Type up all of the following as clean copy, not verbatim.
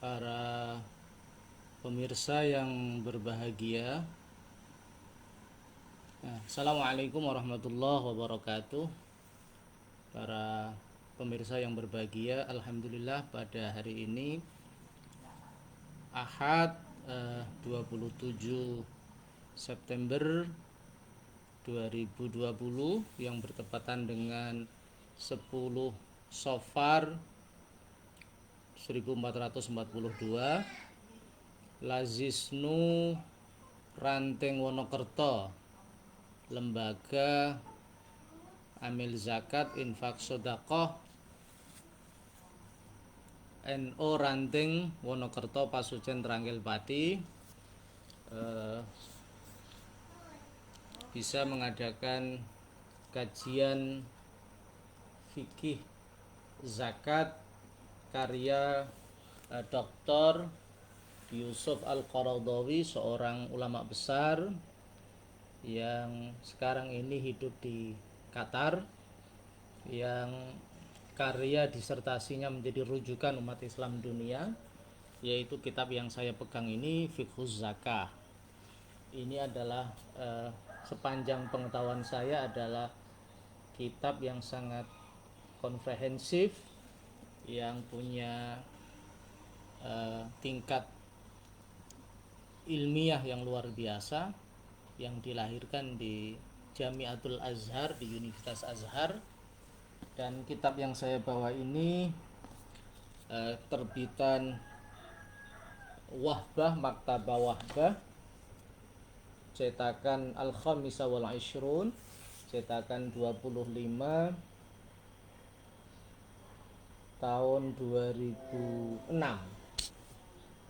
para pemirsa yang berbahagia. Assalamualaikum warahmatullahi wabarakatuh. Para pemirsa yang berbahagia, alhamdulillah pada hari ini Ahad 27 September 2020 yang bertepatan dengan 10 Safar 1442, Lazisnu Ranteng Wonokerto, Lembaga Amil Zakat Infak Sodakoh NO Ranteng Wonokerto Pasucen Trangkil Pati bisa mengadakan kajian fikih zakat karya Dr. Yusuf Al-Qaradawi, seorang ulama besar yang sekarang ini hidup di Qatar, yang karya disertasinya menjadi rujukan umat Islam dunia, yaitu kitab yang saya pegang ini, Fiqhuz Zakah. Ini adalah sepanjang pengetahuan saya adalah kitab yang sangat komprehensif, yang punya tingkat ilmiah yang luar biasa, yang dilahirkan di Jamiatul Azhar, di Universitas Azhar. Dan kitab yang saya bawa ini terbitan Wahbah, Maktabah Wahbah, cetakan Al-Khamisa wal Ishrun, cetakan 25 tahun 2006.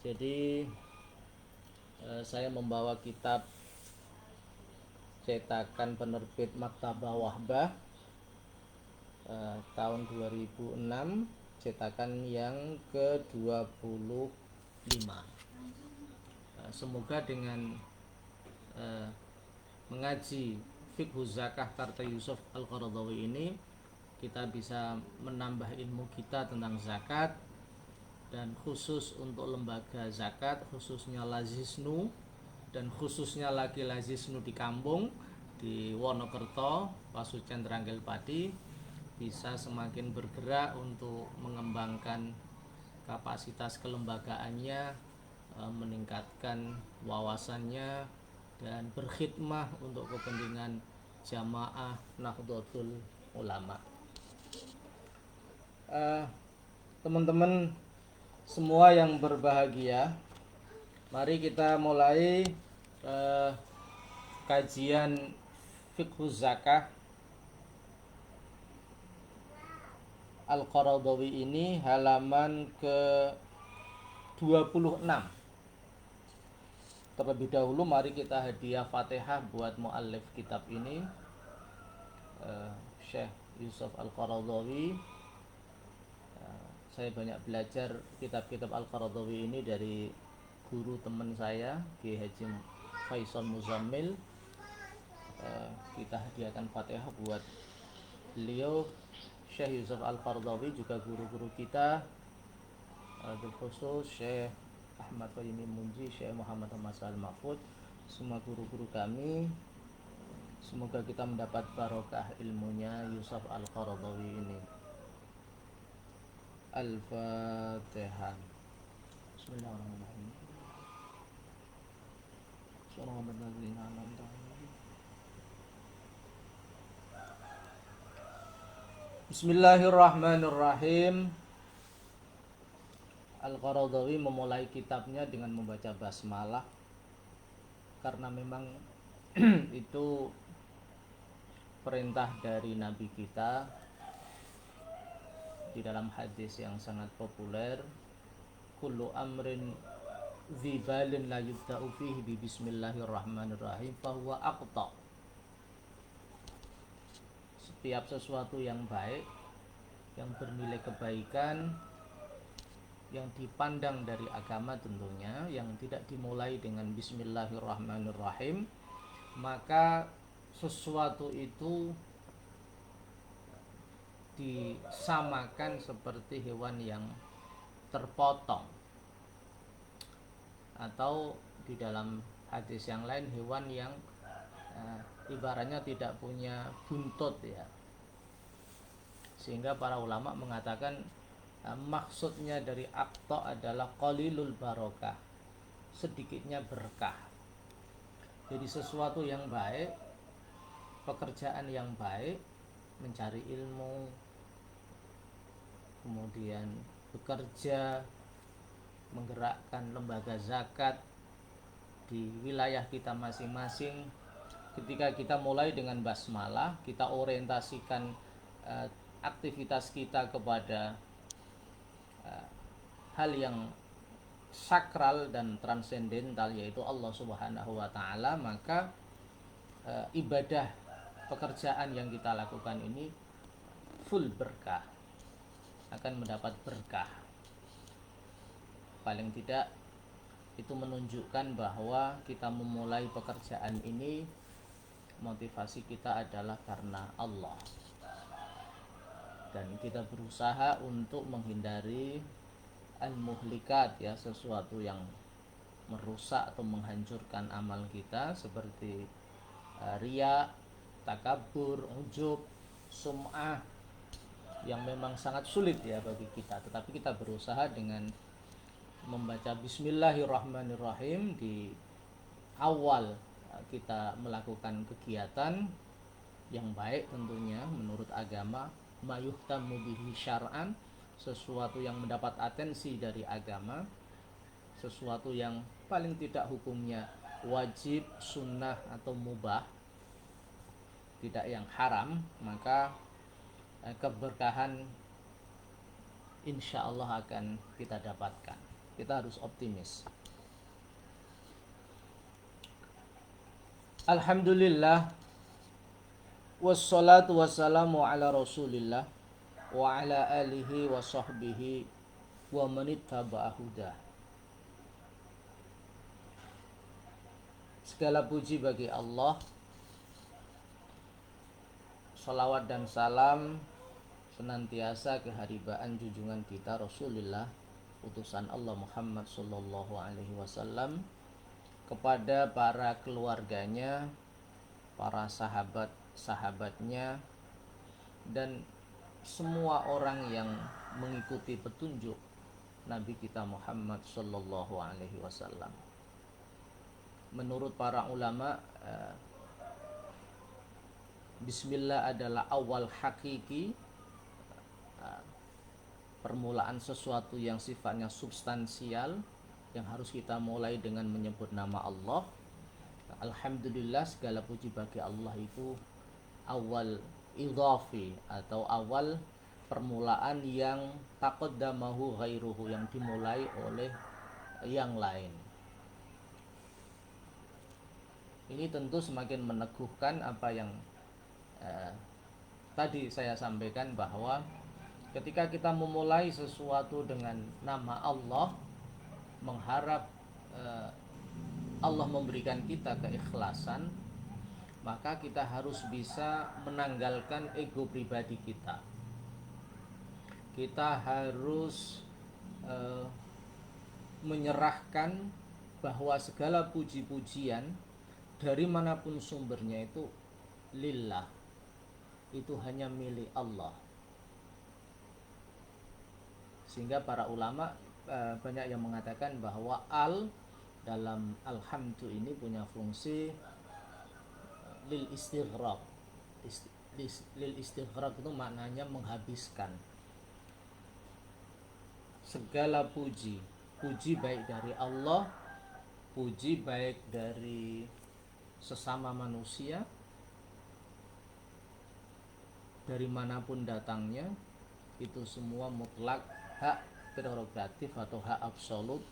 Jadi saya membawa kitab cetakan penerbit Maktabah Wahbah tahun 2006, cetakan yang ke-25. Semoga dengan mengaji Fiqhuz Zakah karya Yusuf Al-Qaradawi ini kita bisa menambah ilmu kita tentang zakat, dan khusus untuk lembaga zakat, khususnya Lazisnu, dan khususnya lagi Lazisnu di kampung di Wonokerto, Pasucen Trangkil Pati, bisa semakin bergerak untuk mengembangkan kapasitas kelembagaannya, meningkatkan wawasannya, dan berkhidmah untuk kepentingan jamaah Nahdlatul Ulama. Teman-teman semua yang berbahagia, mari kita mulai kajian Fiqhuz Zakah Al-Qaradawi ini, halaman ke-26. Terlebih dahulu mari kita hadiah Fatihah buat muallif kitab ini, Syekh Yusuf Al-Qaradawi. Saya banyak belajar kitab-kitab Al-Qaradawi ini dari guru teman saya, Kiai Haji Faisal Muzammil. Kita hadiahkan Fatihah buat beliau. Syekh Yusuf Al-Qaradawi juga guru-guru kita, khusus Syekh Ahmad Fahimi Munji, Syekh Muhammad Hamasal Mahfud, semua guru-guru kami. Semoga kita mendapat barokah ilmunya Yusuf Al-Qaradawi ini. Al-Fatihah. Bismillahirrahmanirrahim. Bismillahirrahmanirrahim. Al-Qaradawi memulai kitabnya dengan membaca basmalah, karena memang itu perintah dari Nabi kita di dalam hadis yang sangat populer, kullu amrin dzibalin la yubda'u fihi bi bismillahirrahmanirrahim fahuwa aqta. Setiap sesuatu yang baik, yang bernilai kebaikan, yang dipandang dari agama tentunya, yang tidak dimulai dengan bismillahirrahmanirrahim, maka sesuatu itu disamakan seperti hewan yang terpotong. atau di dalam hadis yang lain hewan yang ibaratnya tidak punya buntut ya. Sehingga para ulama mengatakan maksudnya dari aqta adalah qalilul barokah, sedikitnya berkah. Jadi sesuatu yang baik, pekerjaan yang baik, mencari ilmu, kemudian bekerja, menggerakkan lembaga zakat di wilayah kita masing-masing. Ketika kita mulai dengan basmalah, kita orientasikan aktivitas kita kepada hal yang sakral dan transendental, yaitu Allah Subhanahu wa taala, maka ibadah pekerjaan yang kita lakukan ini full berkah, akan mendapat berkah. Paling tidak itu menunjukkan bahwa kita memulai pekerjaan ini, motivasi kita adalah karena Allah, dan kita berusaha untuk menghindari al-muhlikat ya, sesuatu yang merusak atau menghancurkan amal kita seperti riya, takabur, ujub, sum'ah, yang memang sangat sulit ya bagi kita. Tetapi kita berusaha dengan membaca Bismillahirrahmanirrahim di awal kita melakukan kegiatan yang baik, tentunya menurut agama, mayuhtamu bihi syar'an, sesuatu yang mendapat atensi dari agama, sesuatu yang paling tidak hukumnya wajib, sunnah atau mubah, tidak yang haram, maka keberkahan insya Allah akan kita dapatkan. Kita harus optimis. Alhamdulillah, wassalatu wassalamu ala rasulillah wa ala alihi wa sahbihi wa manittaba'a hudah. Segala puji bagi Allah, salawat dan salam senantiasa keharibaan junjungan kita Rasulullah, utusan Allah Muhammad sallallahu alaihi wasallam, kepada para keluarganya, para sahabat-sahabatnya, dan semua orang yang mengikuti petunjuk Nabi kita Muhammad sallallahu alaihi wasallam. Menurut para ulama, bismillah adalah awal hakiki, permulaan sesuatu yang sifatnya substansial, yang harus kita mulai dengan menyebut nama Allah. Alhamdulillah, segala puji bagi Allah itu awal idhafi atau awal permulaan yang taqaddamahu ghairuhu, yang dimulai oleh yang lain. Ini tentu semakin meneguhkan apa yang tadi saya sampaikan, bahwa ketika kita memulai sesuatu dengan nama Allah, mengharap Allah memberikan kita keikhlasan, maka kita harus bisa menanggalkan ego pribadi kita. Kita harus menyerahkan bahwa segala puji-pujian dari manapun sumbernya itu lillah, itu hanya milik Allah. Sehingga para ulama banyak yang mengatakan bahwa al dalam alhamdu ini punya fungsi lil istighraq. Lil istighraq itu maknanya menghabiskan. Segala puji baik dari Allah, puji baik dari sesama manusia, dari manapun datangnya, itu semua mutlak hak prerogatif atau hak absolut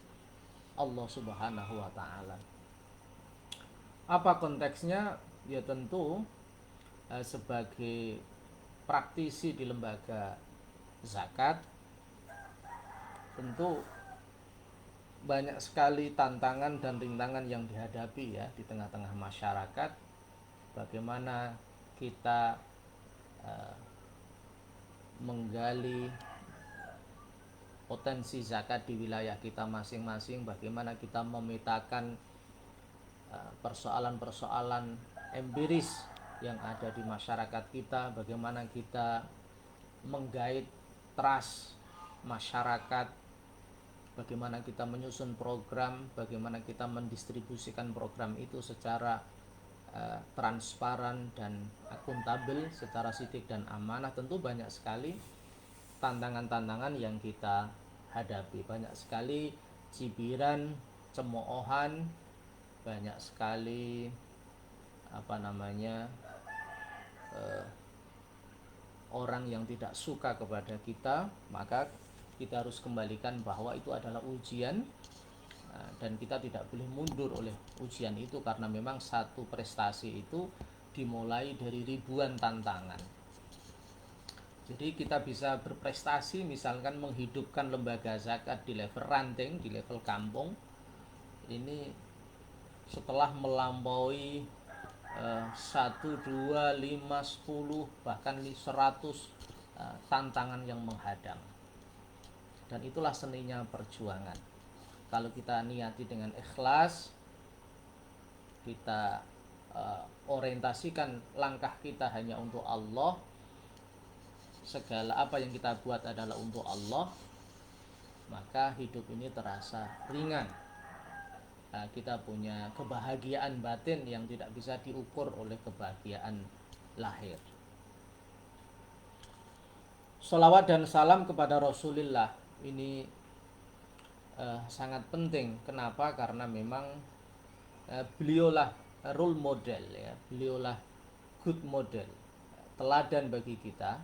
Allah Subhanahu wa taala. Apa konteksnya? Ya tentu sebagai praktisi di lembaga zakat, tentu banyak sekali tantangan dan rintangan yang dihadapi ya di tengah-tengah masyarakat. Bagaimana kita menggali potensi zakat di wilayah kita masing-masing, bagaimana kita memetakan persoalan-persoalan empiris yang ada di masyarakat kita, bagaimana kita menggait trust masyarakat, bagaimana kita menyusun program, bagaimana kita mendistribusikan program itu secara transparan dan akuntabel, secara sidik dan amanah. Tentu banyak sekali tantangan-tantangan yang kita hadapi, banyak sekali cibiran, cemoohan, banyak sekali orang yang tidak suka kepada kita. Maka kita harus kembalikan bahwa itu adalah ujian, dan kita tidak boleh mundur oleh ujian itu, karena memang satu prestasi itu dimulai dari ribuan tantangan. Jadi kita bisa berprestasi, misalkan menghidupkan lembaga zakat di level ranting, di level kampung ini, setelah melampaui 1, 2, 5, 10 bahkan 100 tantangan yang menghadang. Dan itulah seninya perjuangan. Kalau kita niati dengan ikhlas, kita orientasikan langkah kita hanya untuk Allah, segala apa yang kita buat adalah untuk Allah, maka hidup ini terasa ringan. Kita punya kebahagiaan batin yang tidak bisa diukur oleh kebahagiaan lahir. Sholawat dan salam kepada Rasulullah ini sangat penting. Kenapa? Karena memang beliaulah role model, ya, beliaulah good model, teladan bagi kita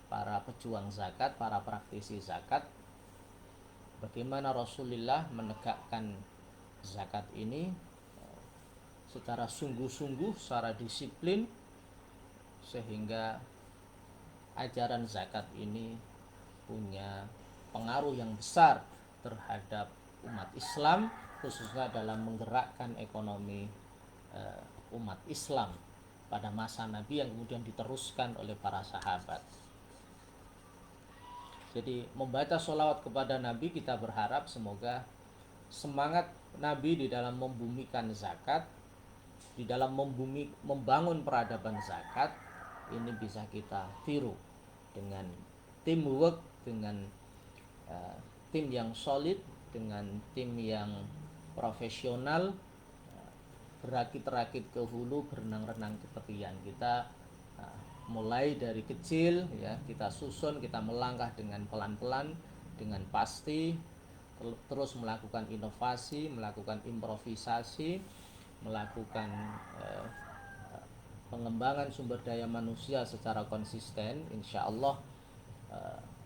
para pejuang zakat, para praktisi zakat. Bagaimana Rasulullah menegakkan zakat ini secara sungguh-sungguh, secara disiplin, sehingga ajaran zakat ini punya pengaruh yang besar terhadap umat Islam, khususnya dalam menggerakkan ekonomi umat Islam pada masa Nabi yang kemudian diteruskan oleh para sahabat. Jadi membaca sholawat kepada Nabi, kita berharap semoga semangat Nabi di dalam membumikan zakat, di dalam membangun peradaban zakat ini bisa kita tiru dengan teamwork, dengan tim yang solid, dengan tim yang profesional, berakit-rakit ke hulu, berenang-renang ke tepian. Kita mulai dari kecil, ya, kita susun, kita melangkah dengan pelan-pelan, dengan pasti, terus melakukan inovasi, melakukan improvisasi, melakukan pengembangan sumber daya manusia secara konsisten. Insya Allah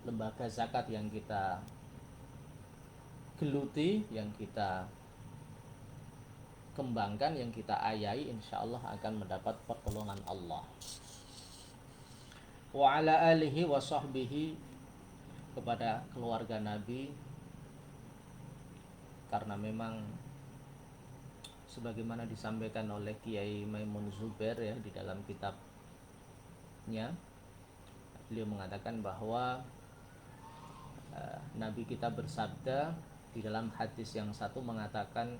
lembaga zakat yang kita geluti, yang kita kembangkan, yang kita ayai, insya Allah akan mendapat pertolongan Allah. Wa ala alihi wa sahbihi, kepada keluarga Nabi, karena memang sebagaimana disampaikan oleh Kiai Maimun Zubair, ya, di dalam kitabnya, beliau mengatakan bahwa Nabi kita bersabda di dalam hadis yang satu, mengatakan,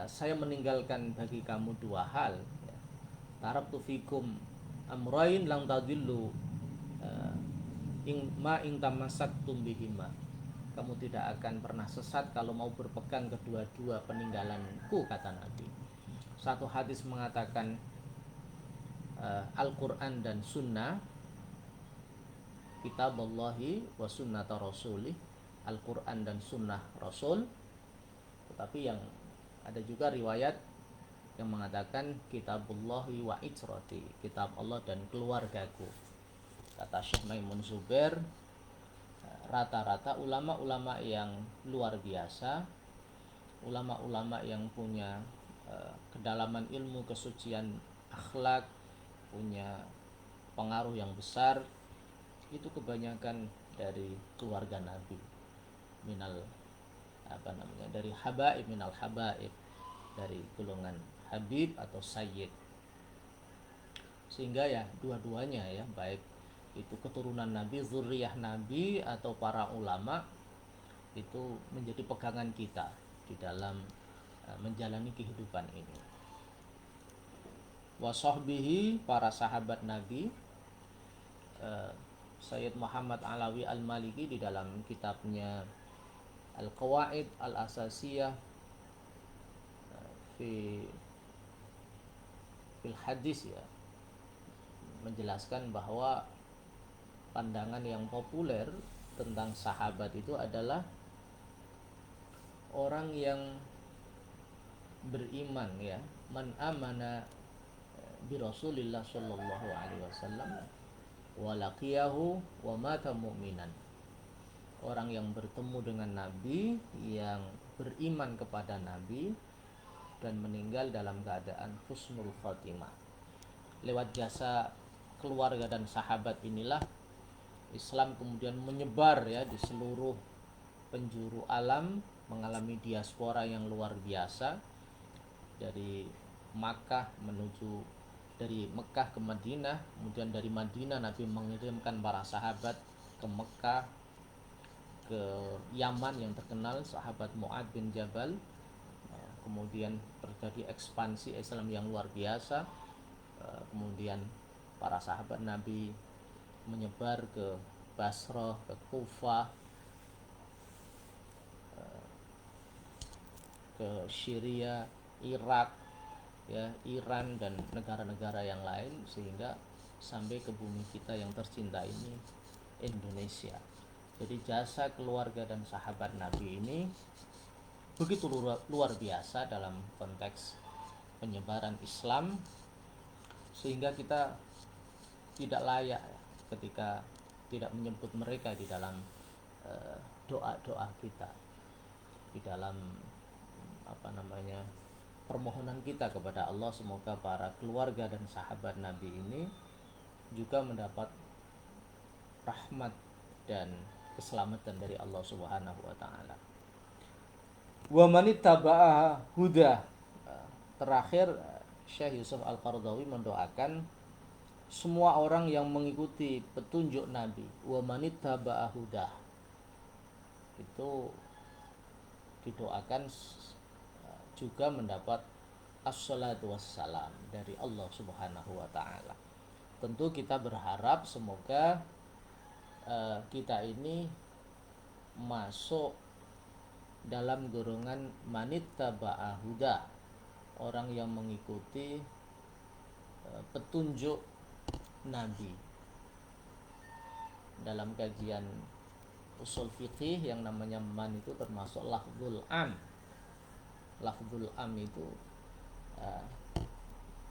saya meninggalkan bagi kamu dua hal, ya. Taraktu fikum amrain lang tadillu ing tamassaktum bihima. Kamu tidak akan pernah sesat kalau mau berpegang kedua-dua peninggalanku, kata Nabi. Satu hadis mengatakan Al-Quran dan Sunnah, kitab Allahi wa sunnata rasulih, Al-Quran dan Sunnah Rasul. Tetapi yang ada juga riwayat yang mengatakan kitabullahi wa ijrati, kitab Allah dan keluargaku. Kata Syekh Maimun Zubair, rata-rata ulama-ulama yang luar biasa, ulama-ulama yang punya kedalaman ilmu, kesucian akhlak, punya pengaruh yang besar, itu kebanyakan dari keluarga Nabi, dari habaib, minal habaib, dari golongan habib atau sayyid. Sehingga ya dua-duanya, ya, baik itu keturunan Nabi, zuriyah Nabi atau para ulama, itu menjadi pegangan kita di dalam menjalani kehidupan ini. Wa sahbihi, para sahabat Nabi. Sayyid Muhammad Alawi Al-Maliki di dalam kitabnya Al-Qawaid Al-Asasiyah fil hadis ya, menjelaskan bahwa pandangan yang populer tentang sahabat itu adalah orang yang beriman ya, man amana bi Rasulillah sallallahu alaihi wasallam wa laqiyahu wa mata mu'minan. Orang yang bertemu dengan Nabi, yang beriman kepada Nabi dan meninggal dalam keadaan husnul khatimah. Lewat jasa keluarga dan sahabat inilah Islam kemudian menyebar ya di seluruh penjuru alam, mengalami diaspora yang luar biasa dari Makkah menuju, dari Mekah ke Madinah, kemudian dari Madinah Nabi mengirimkan para sahabat ke Mekah, ke Yaman yang terkenal sahabat Mu'ad bin Jabal. Kemudian terjadi ekspansi Islam yang luar biasa. Kemudian para sahabat Nabi menyebar ke Basrah, ke Kufah, ke Syria, Irak, ya, Iran dan negara-negara yang lain, sehingga sampai ke bumi kita yang tercinta ini, Indonesia. Jadi jasa keluarga dan sahabat Nabi ini begitu luar biasa dalam konteks penyebaran Islam, sehingga kita tidak layak ketika tidak menyebut mereka di dalam doa-doa kita, di dalam permohonan kita kepada Allah. Semoga para keluarga dan sahabat Nabi ini juga mendapat rahmat dan keselamatan dari Allah Subhanahu wa taala. Wa manittaba'a huda. Terakhir Syekh Yusuf Al-Qaradawi mendoakan semua orang yang mengikuti petunjuk Nabi, wa manittaba'a huda, itu didoakan juga mendapat as-salatu wassalam dari Allah Subhanahu wa taala. Tentu kita berharap semoga kita ini masuk dalam golongan manittaba'a huda, orang yang mengikuti petunjuk Nabi. Dalam kajian usul fikih yang namanya man itu termasuk lafzul am. Lafzul am itu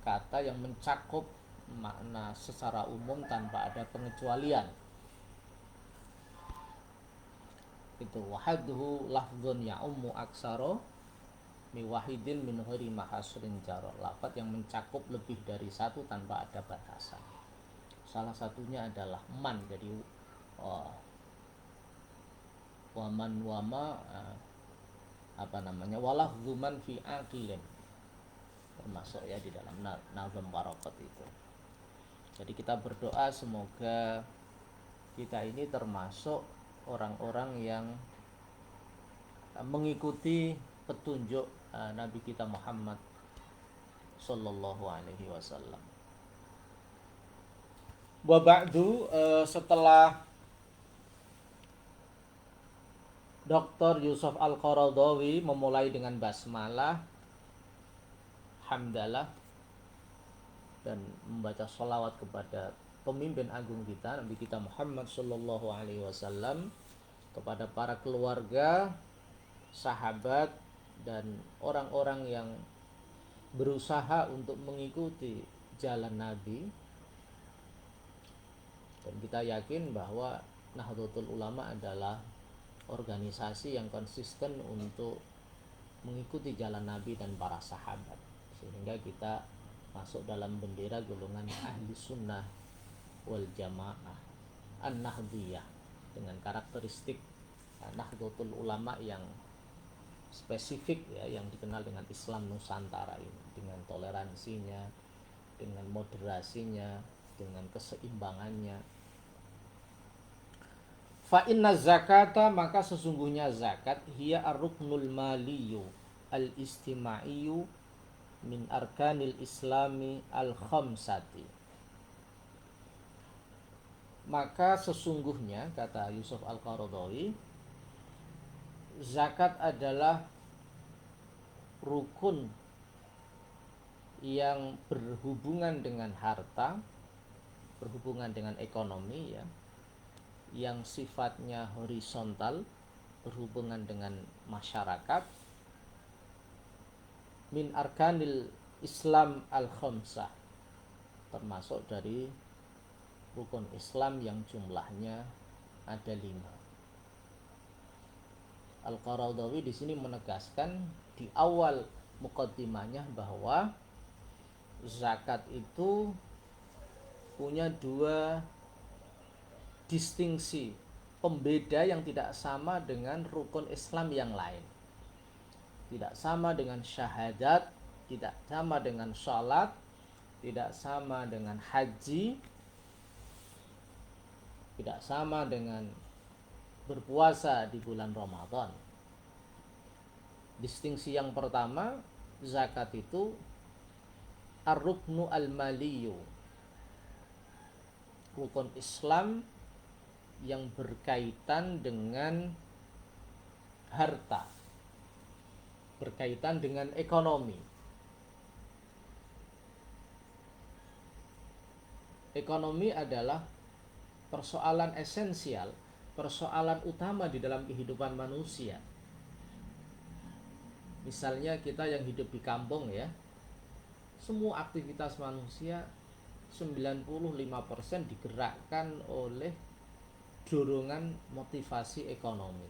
kata yang mencakup makna secara umum tanpa ada pengecualian. Itu wahadhu lafzun ya'ummu aksaro mi wahidin min ghairi mahasrin jaro. Lafaz yang mencakup lebih dari satu tanpa ada batasan. Salah satunya adalah man. Jadi waman wama walafzu man fi aqilin, termasuk ya di dalam nazam barakat itu. Jadi kita berdoa semoga kita ini termasuk orang-orang yang mengikuti petunjuk Nabi kita Muhammad sallallahu alaihi wasallam. Wa ba'du, setelah Dr. Yusuf Al-Qaradawi memulai dengan basmalah, hamdalah, dan membaca sholawat kepada pemimpin agung kita, Nabi kita Muhammad sallallahu alaihi wasallam, kepada para keluarga, sahabat, dan orang-orang yang berusaha untuk mengikuti jalan Nabi. Dan kita yakin bahwa Nahdlatul Ulama adalah organisasi yang konsisten untuk mengikuti jalan Nabi dan para sahabat, sehingga kita masuk dalam bendera golongan ahli sunnah wal jamaah an-nahdiyah, dengan karakteristik Nahdlatul Ulama yang spesifik ya, yang dikenal dengan Islam Nusantara ini, dengan toleransinya, dengan moderasinya, dengan keseimbangannya, Fa inna zakata, maka sesungguhnya zakat, hiya ar-ruknul maliyu al-istimaiyu min arkanil islami al-khamsati. Maka sesungguhnya, kata Yusuf Al-Qaradawi, zakat adalah rukun yang berhubungan dengan harta, berhubungan dengan ekonomi, ya, yang sifatnya horizontal, berhubungan dengan masyarakat, min arkanil Islam al-khamsah, termasuk dari rukun Islam yang jumlahnya ada 5. Al-Qaradawi di sini menegaskan di awal muqaddimahnya bahwa zakat itu punya 2 distingsi, pembeda yang tidak sama dengan rukun Islam yang lain. Tidak sama dengan syahadat, tidak sama dengan sholat, tidak sama dengan haji, tidak sama dengan berpuasa di bulan Ramadan. Distingsi yang pertama, zakat itu ar-ruknu al-maliyu, rukun Islam yang berkaitan dengan harta, berkaitan dengan ekonomi. Ekonomi adalah persoalan esensial, persoalan utama di dalam kehidupan manusia. Misalnya kita yang hidup di kampung, ya, semua aktivitas manusia 95% digerakkan oleh dorongan motivasi ekonomi.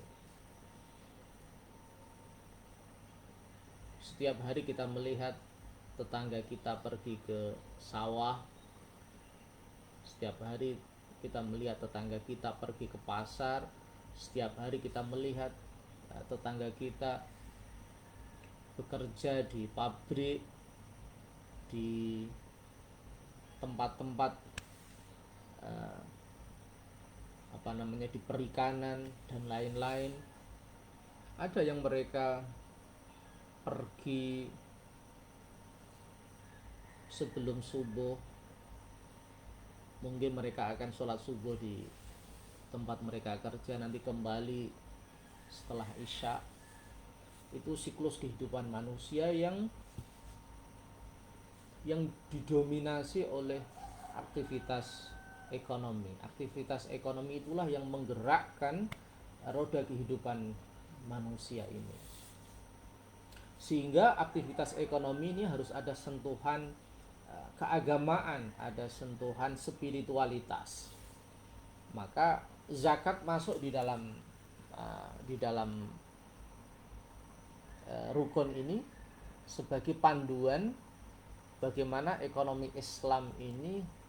Setiap hari kita melihat tetangga kita pergi ke sawah, setiap hari kita melihat tetangga kita pergi ke pasar, setiap hari kita melihat tetangga kita bekerja di pabrik, di tempat-tempat di perikanan dan lain-lain. Ada yang mereka pergi sebelum subuh, mungkin mereka akan sholat subuh di tempat mereka kerja, nanti kembali setelah isya. Itu siklus kehidupan manusia yang didominasi oleh aktivitas ekonomi. Aktivitas ekonomi itulah yang menggerakkan roda kehidupan manusia ini. Sehingga aktivitas ekonomi ini harus ada sentuhan keagamaan, ada sentuhan spiritualitas. Maka zakat masuk di dalam rukun ini sebagai panduan bagaimana ekonomi Islam ini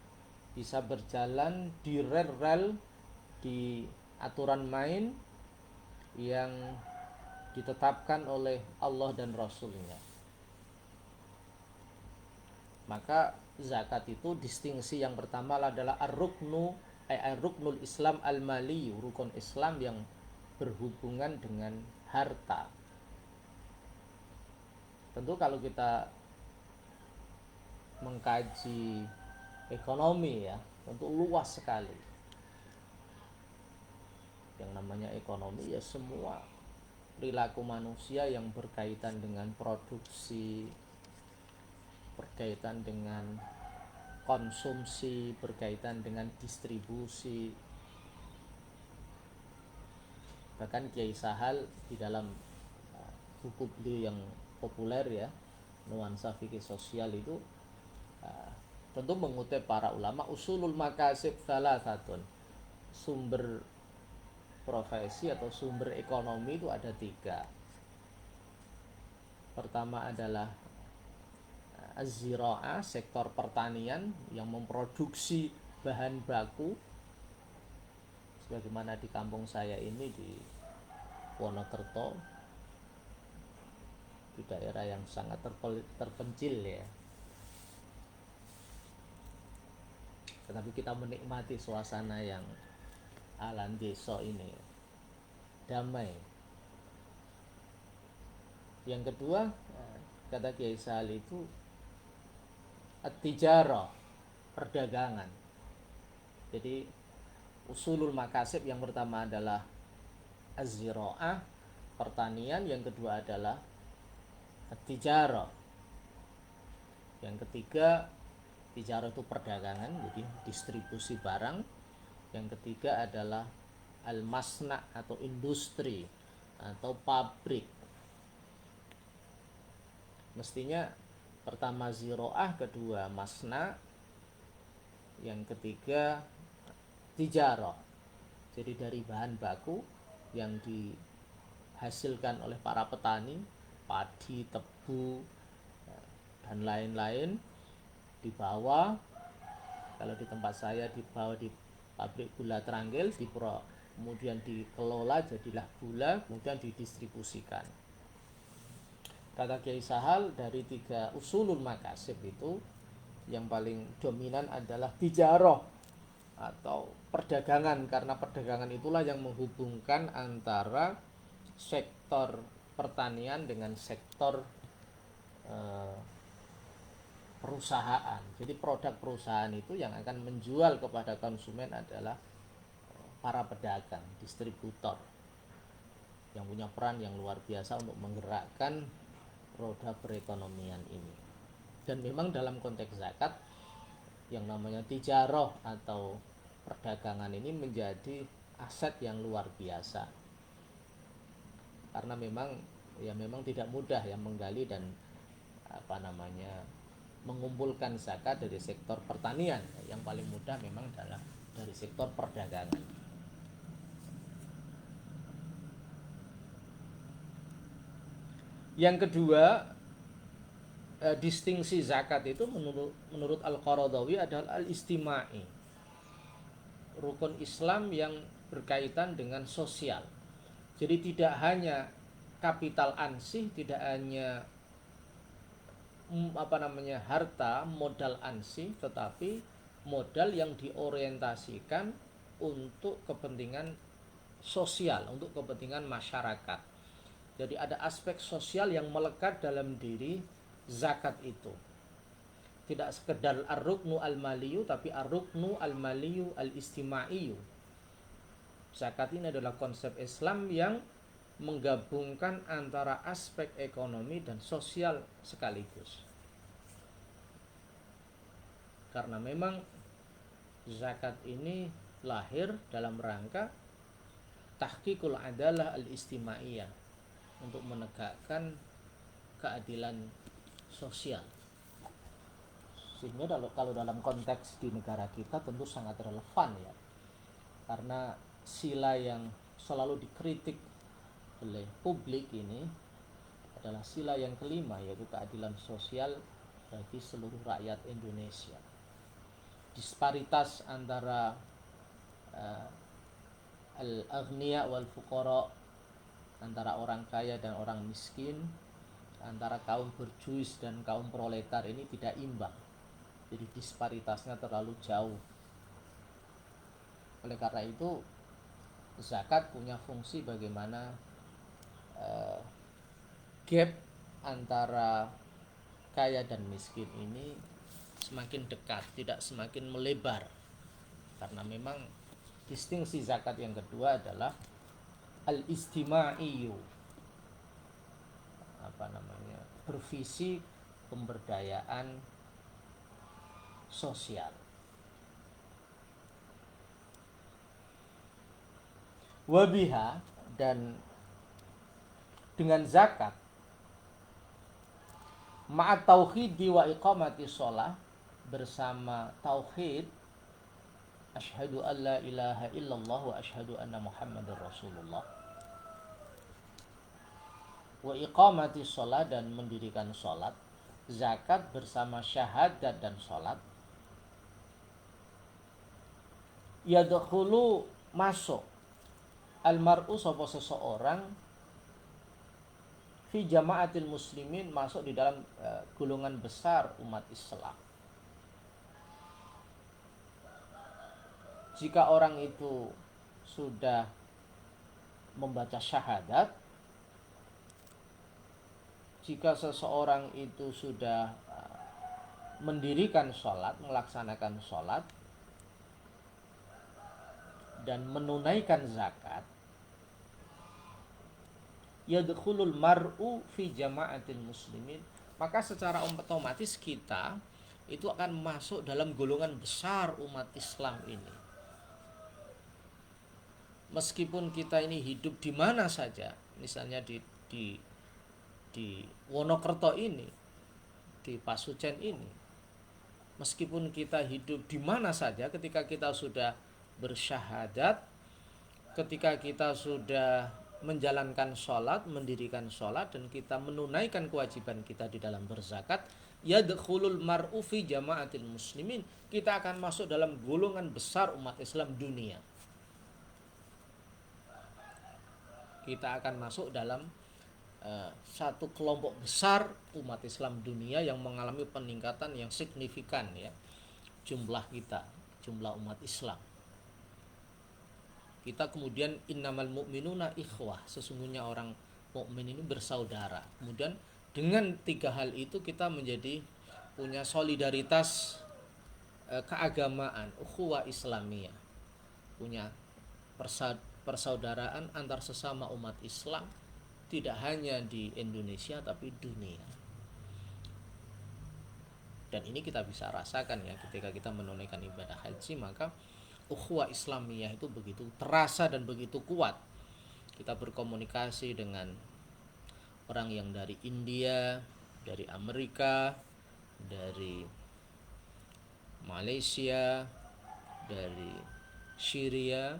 bisa berjalan di rel-rel, di aturan main yang ditetapkan oleh Allah dan Rasulnya. Maka zakat itu distingsi yang pertama adalah ar-ruknul Islam al-mali, rukun Islam yang berhubungan dengan harta. Tentu kalau kita mengkaji ekonomi, ya, tentu luas sekali. Yang namanya ekonomi ya semua perilaku manusia yang berkaitan dengan produksi, berkaitan dengan konsumsi, berkaitan dengan distribusi. Bahkan Kiai Sahal di dalam buku beliau yang populer, ya, Nuansa Fikih Sosial, itu tentu mengutip para ulama, usulul makasib thalathatun, sumber profesi atau sumber ekonomi itu ada 3. Pertama adalah az-zira'ah, sektor pertanian yang memproduksi bahan baku, sebagaimana di kampung saya ini di Wonokerto, di daerah yang sangat terpencil, ya, tetapi kita menikmati suasana yang alam desa ini damai. Yang kedua, kata Kiai Sahal itu at-tijarah, perdagangan. Jadi usulul makasib yang pertama adalah az-ziraah, pertanian, yang kedua adalah at-tijarah. Yang ketiga, tijarah itu perdagangan, jadi distribusi barang. Yang ketiga adalah al-masna atau industri atau pabrik. Mestinya pertama ziraah, kedua masna, yang ketiga tijarah. Jadi dari bahan baku yang dihasilkan oleh para petani, padi, tebu, dan lain-lain, dibawa, kalau di tempat saya dibawa di pabrik gula Tranggil, kemudian dikelola jadilah gula, kemudian didistribusikan. Kata Kiai Sahal, dari 3 usulul makasib itu yang paling dominan adalah tijarah atau perdagangan, karena perdagangan itulah yang menghubungkan antara sektor pertanian dengan sektor perusahaan. Jadi produk perusahaan itu yang akan menjual kepada konsumen adalah para pedagang, distributor, yang punya peran yang luar biasa untuk menggerakkan roda perekonomian ini. Dan memang dalam konteks zakat, yang namanya tijarah atau perdagangan ini menjadi aset yang luar biasa, karena memang tidak mudah ya menggali dan mengumpulkan zakat dari sektor pertanian. Yang paling mudah memang adalah dari sektor perdagangan. Yang kedua, distingsi zakat itu menurut Al-Qaradawi adalah al-istimai, rukun Islam yang berkaitan dengan sosial. Jadi tidak hanya kapital ansih, tidak hanya harta, modal ansih, tetapi modal yang diorientasikan untuk kepentingan sosial, untuk kepentingan masyarakat. Jadi ada aspek sosial yang melekat dalam diri zakat itu. Tidak sekedar ar-ruknu al-maliyu, tapi ar-ruknu al-maliyu al-istimaiyu. Zakat ini adalah konsep Islam yang menggabungkan antara aspek ekonomi dan sosial sekaligus. Karena memang zakat ini lahir dalam rangka tahqiqul adalah al-istimaiyah, untuk menegakkan keadilan sosial. Sehingga kalau dalam konteks di negara kita tentu sangat relevan ya, karena sila yang selalu dikritik oleh publik ini adalah sila yang kelima, yaitu keadilan sosial bagi seluruh rakyat Indonesia. Disparitas antara al-aghniya wal fuqara, antara orang kaya dan orang miskin, antara kaum berjuis dan kaum proletar ini tidak imbang. Jadi disparitasnya terlalu jauh. Oleh karena itu zakat punya fungsi bagaimana gap antara kaya dan miskin ini semakin dekat, tidak semakin melebar. Karena memang distingsi zakat yang kedua adalah al-istimaiyu, bervisi pemberdayaan sosial. Wabiha, dan dengan zakat, ma'at tauhidi wa iqamati sholah, bersama tauhid, asyhadu an la ilaha illallah wa asyhadu anna muhammadar rasulullah, wa iqamati sholat, dan mendirikan sholat, zakat bersama syahadat dan sholat, yadkhulu, masuk, almar'u, sapa seseorang, fi jama'atil muslimin, masuk di dalam golongan besar umat Islam. Jika orang itu sudah membaca syahadat, jika seseorang itu sudah mendirikan sholat, melaksanakan sholat, dan menunaikan zakat, yadkhulul mar'u fi jama'atil muslimin, maka secara otomatis kita itu akan masuk dalam golongan besar umat Islam ini. Meskipun kita ini hidup di mana saja, misalnya di Wonokerto ini, di Pasucen ini, meskipun kita hidup di mana saja, ketika kita sudah bersyahadat, ketika kita sudah menjalankan sholat, mendirikan sholat, dan kita menunaikan kewajiban kita di dalam berzakat, yadkhulul mar'u fi jama'atil muslimin, kita akan masuk dalam golongan besar umat Islam dunia. Kita akan masuk dalam satu kelompok besar umat Islam dunia yang mengalami peningkatan yang signifikan, ya, jumlah kita, jumlah umat Islam. Kita kemudian innamal mu'minuna ikhwah, sesungguhnya orang mukmin ini bersaudara. Kemudian dengan tiga hal itu kita menjadi punya solidaritas keagamaan, ukhuwah Islamiyah, punya persaudaraan antar sesama umat Islam, tidak hanya di Indonesia tapi dunia. Dan ini kita bisa rasakan, ya, ketika kita menunaikan ibadah haji, maka ukhuwah Islamiyah itu begitu terasa dan begitu kuat. Kita berkomunikasi dengan orang yang dari India, dari Amerika, dari Malaysia, dari Syria,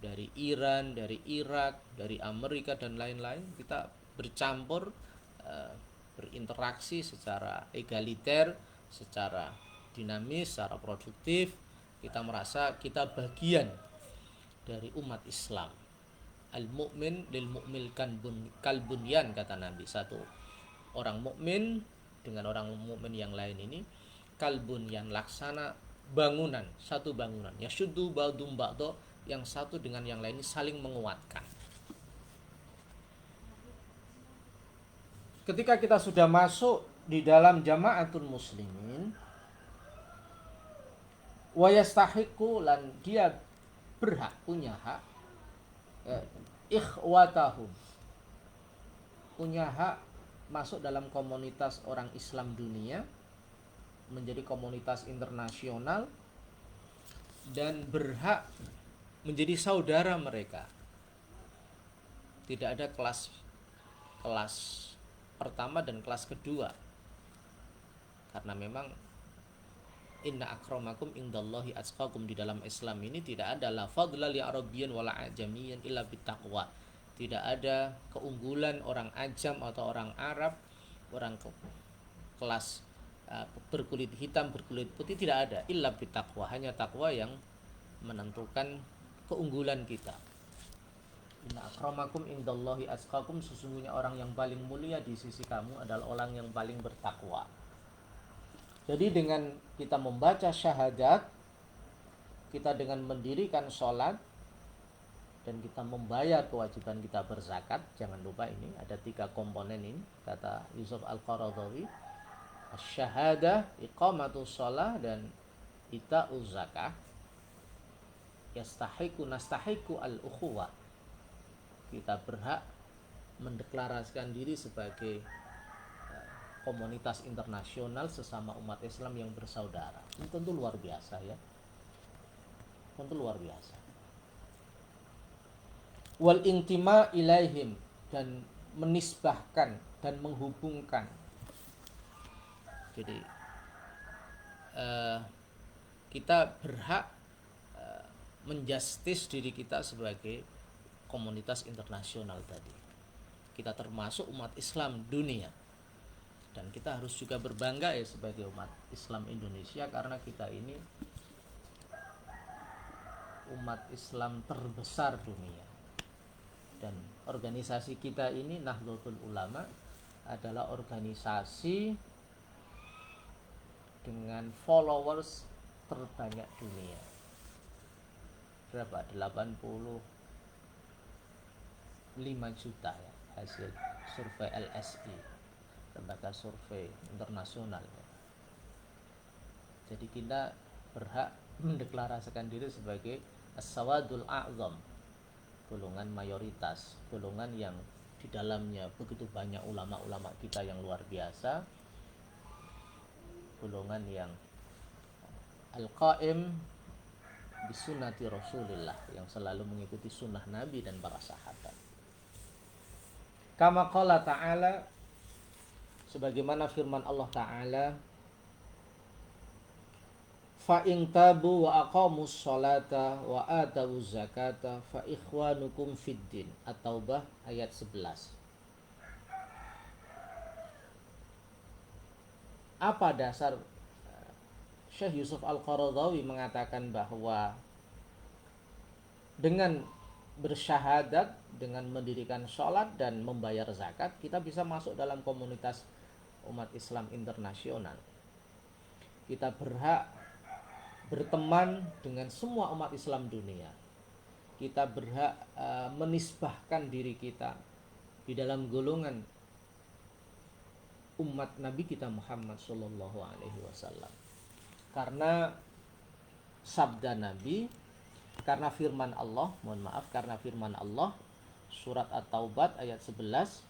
dari Iran, dari Irak, dari Amerika, dan lain-lain. Kita bercampur, berinteraksi secara egaliter, secara dinamis, secara produktif. Kita merasa kita bagian dari umat Islam. Al-mu'min lil mu'mil kalbunyan, kata Nabi. Satu orang mukmin dengan orang mukmin yang lain ini kalbunyan, laksana bangunan, satu bangunan. Yashuddu ba'dum ba'do, yang satu dengan yang lain saling menguatkan. Ketika kita sudah masuk di dalam jama'atul muslimin, wa yastahiqu, lan dia berhak, punya hak, ikhwatahum, punya hak masuk dalam komunitas orang Islam dunia, menjadi komunitas internasional, dan berhak menjadi saudara mereka. Tidak ada kelas pertama dan kelas kedua, karena memang inna akramakum indallahi atqakum, di dalam Islam ini tidak ada la fadla li arabiyyin wala ajamiyyin illa bittaqwa. Tidak ada keunggulan orang ajam atau orang Arab, orang kelas berkulit hitam, berkulit putih, tidak ada, illa bittaqwa, hanya takwa yang menentukan keunggulan kita. Inna akramakum indallahi atqakum, sesungguhnya orang yang paling mulia di sisi kamu adalah orang yang paling bertakwa. Jadi dengan kita membaca syahadat, kita dengan mendirikan sholat, dan kita membayar kewajiban kita berzakat. Jangan lupa ini ada 3 komponen ini, kata Yusuf Al-Qaradawi: syahadah, iqamatus shalah, dan ita'uz zakah. Nastahiku al-ukhuwah, kita berhak mendeklarasikan diri sebagai komunitas internasional sesama umat Islam yang bersaudara. Ini tentu luar biasa, ya, tentu luar biasa. Wal intima ilaihim, dan menisbahkan dan menghubungkan. Jadi kita berhak menjustis diri kita sebagai komunitas internasional tadi. Kita termasuk umat Islam dunia, dan kita harus juga berbangga, ya, sebagai umat Islam Indonesia, karena kita ini umat Islam terbesar dunia. Dan organisasi kita ini, Nahdlatul Ulama, adalah organisasi dengan followers terbanyak dunia. berapa, 85 juta ya, hasil survei LSI, lembaga survei internasional ya. Jadi kita berhak mendeklarasikan diri sebagai as-sawadul a'zam, golongan mayoritas, golongan yang di dalamnya begitu banyak ulama-ulama kita yang luar biasa, golongan yang al-qaim bisunnati Rasulillah, yang selalu mengikuti sunnah Nabi dan para sahabat. Kama qala ta'ala, sebagaimana firman Allah Ta'ala, fa in tabu wa aqamus sholata wa atawuz zakata fa ikhwanukum fiddin. At-Taubah ayat 11. Apa dasar Syekh Yusuf Al-Qaradawi mengatakan bahwa dengan bersyahadat, dengan mendirikan sholat dan membayar zakat, kita bisa masuk dalam komunitas umat Islam internasional. Kita berhak berteman dengan semua umat Islam dunia. Kita berhak menisbahkan diri kita di dalam golongan umat Nabi kita Muhammad Sallallahu Alaihi Wasallam. Karena sabda Nabi, karena firman Allah, karena firman Allah, surat At-Taubah ayat 11,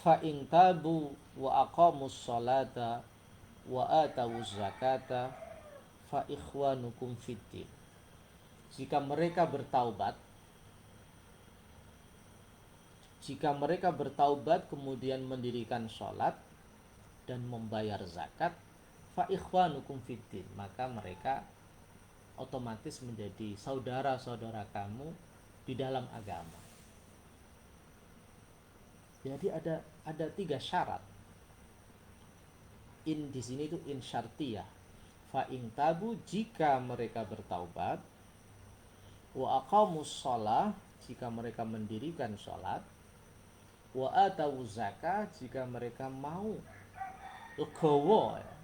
fa in tabu wa aqamus sholata wa atawuz zakata fa ikhwanukum fiddin. Jika mereka bertaubat kemudian mendirikan sholat dan membayar zakat, fa ikhwanukum fiddin, maka mereka otomatis menjadi saudara-saudara kamu di dalam agama. Jadi ada 3 syarat. Di sini itu in syartiyah. Fa in tabu, jika mereka bertaubat, wa aqamus shalah, jika mereka mendirikan sholat, wa atawuz zakah, jika mereka mau legowo ya.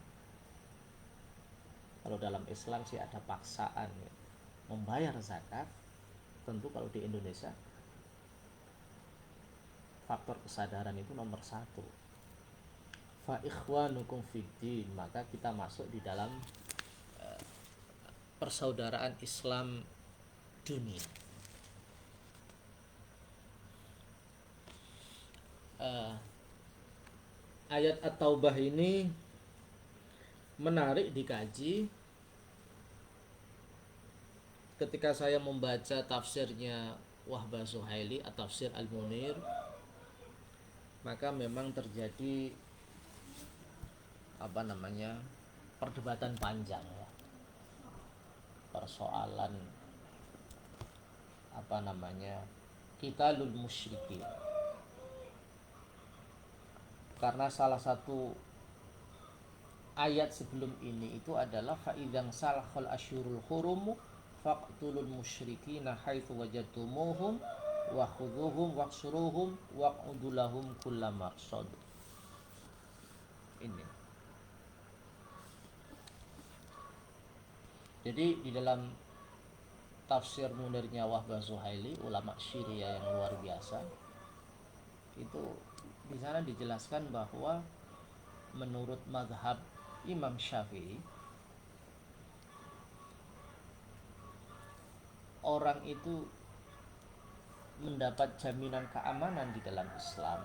Kalau dalam Islam sih ada paksaan ya, membayar zakat. Tentu kalau di Indonesia faktor kesadaran itu nomor 1. Fa ikhwanukum fiddin, maka kita masuk di dalam persaudaraan Islam dunia. Ayat At-Taubah ini menarik dikaji. Ketika saya membaca tafsirnya Wahbah Zuhaili, At-Tafsir Al-Munir, maka memang terjadi perdebatan panjang ya. Persoalan qitalul musyrikin. Karena salah satu ayat sebelum ini itu adalah fa idzan salahul asyurul hurum faqtulul musyrikina haitsu wajadtumuhum wa khudhuhum waqsuruhum waq'udulahum kullamarsad. Ini. Jadi di dalam tafsir munirnya Wahbah Zuhaili, ulama Syria yang luar biasa, itu di sana dijelaskan bahwa menurut mazhab Imam Syafi'i, orang itu mendapat jaminan keamanan di dalam Islam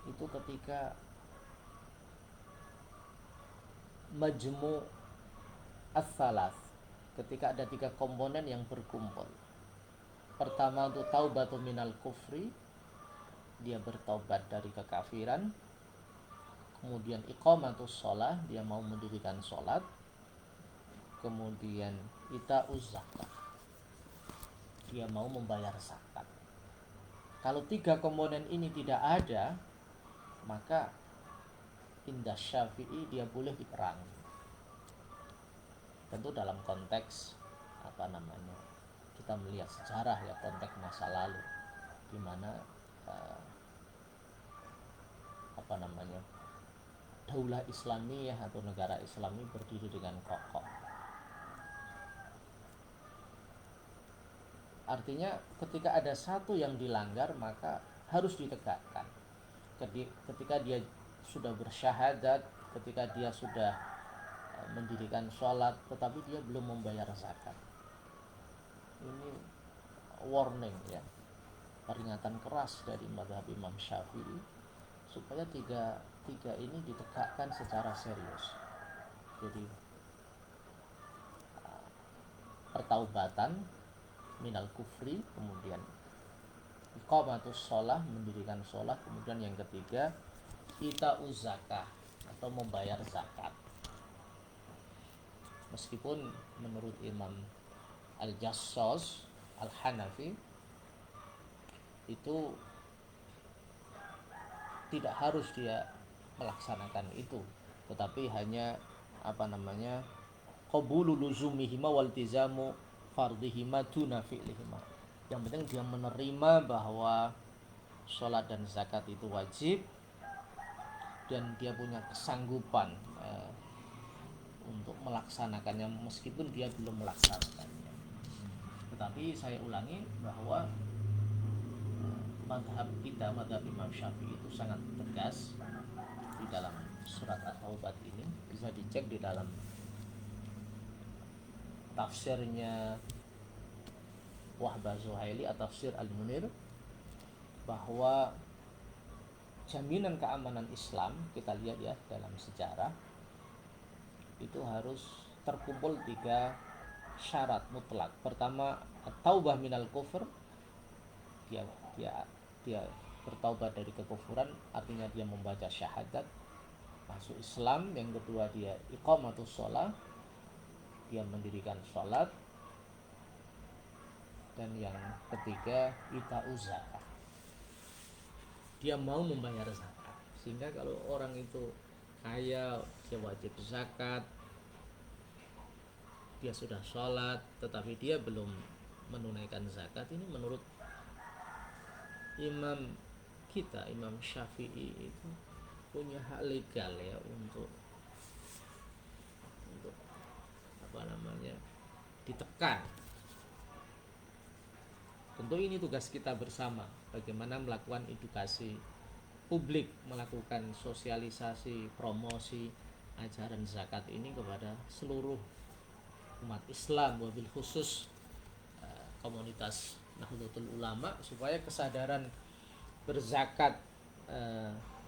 itu ketika majmu' as-salas, ketika ada 3 komponen yang berkumpul. Pertama itu taubatu minal kufri, dia bertobat dari kekafiran. Kemudian iqamatus shalah, dia mau mendirikan sholat. Kemudian ita'uz zakat, dia mau membayar zakat. Kalau 3 komponen ini tidak ada, maka indah Syafi'i dia boleh diperangi. Tentu dalam konteks kita melihat sejarah ya, konteks masa lalu di mana daulah Islamiyah atau negara Islami berdiri dengan kokoh. Artinya ketika ada satu yang dilanggar maka harus ditegakkan. Ketika dia sudah bersyahadat, ketika dia sudah mendirikan sholat tetapi dia belum membayar zakat, ini warning ya, peringatan keras dari mazhab Imam Syafi'i supaya tiga ini ditegakkan secara serius. Jadi pertaubatan minal kufri, kemudian iqamatus sholah, mendirikan sholat, kemudian yang ketiga ita'uz zakah atau membayar zakat. Meskipun menurut Imam Al-Jassos Al-Hanafi itu tidak harus dia melaksanakan itu, tetapi hanya qabulu luzumihima waltizamu fardihima duna fi'lihima. Yang penting dia menerima bahwa sholat dan zakat itu wajib dan dia punya kesanggupan untuk melaksanakannya meskipun dia belum melaksanakannya. Tetapi saya ulangi bahwa mazhab Imam Syafi'i itu sangat tegas di dalam surat At-Taubah ini. Bisa dicek di dalam tafsirnya Wahbah Zuhaili atau tafsir Al-Munir, bahwa jaminan keamanan Islam, kita lihat ya dalam sejarah, itu harus terkumpul 3 syarat mutlak. Pertama, at-taubah minal kufur, dia bertaubat dari kekufuran, artinya dia membaca syahadat, masuk Islam. Yang kedua, dia iqamatus shalah, dia mendirikan sholat. Dan yang ketiga, ita'uz zakah, dia mau membayar zakat. Sehingga kalau orang itu kaya, dia wajib zakat, dia sudah sholat tetapi dia belum menunaikan zakat, ini menurut Imam Syafi'i itu punya hak legal ya untuk ditekan. Tentu ini tugas kita bersama, bagaimana melakukan edukasi publik, melakukan sosialisasi, promosi ajaran zakat ini kepada seluruh umat Islam, wabil khusus komunitas Nahdlatul Ulama, supaya kesadaran berzakat